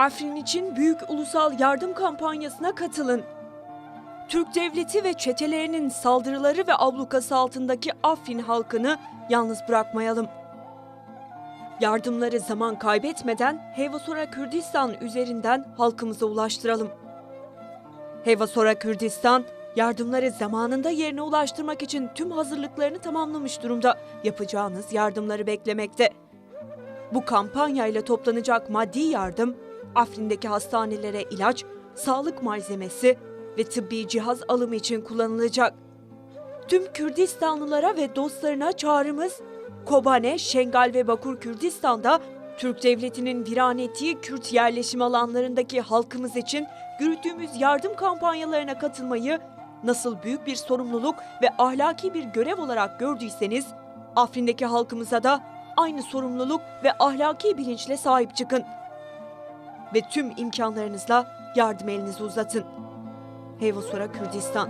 Afrin için büyük ulusal yardım kampanyasına katılın. Türk devleti ve çetelerinin saldırıları ve ablukası altındaki Afrin halkını yalnız bırakmayalım. Yardımları zaman kaybetmeden Hevasora Kürdistan üzerinden halkımıza ulaştıralım. Hevasora Kürdistan, yardımları zamanında yerine ulaştırmak için tüm hazırlıklarını tamamlamış durumda. Yapacağınız yardımları beklemekte. Bu kampanyayla toplanacak maddi yardım, Afrin'deki hastanelere ilaç, sağlık malzemesi ve tıbbi cihaz alımı için kullanılacak. Tüm Kürdistanlılara ve dostlarına çağrımız, Kobane, Şengal ve Bakur Kürdistan'da Türk Devleti'nin viran ettiği Kürt yerleşim alanlarındaki halkımız için yürüttüğümüz yardım kampanyalarına katılmayı nasıl büyük bir sorumluluk ve ahlaki bir görev olarak gördüyseniz, Afrin'deki halkımıza da aynı sorumluluk ve ahlaki bilinçle sahip çıkın. Ve tüm imkanlarınızla yardım elinizi uzatın. Hevasora Kürdistan.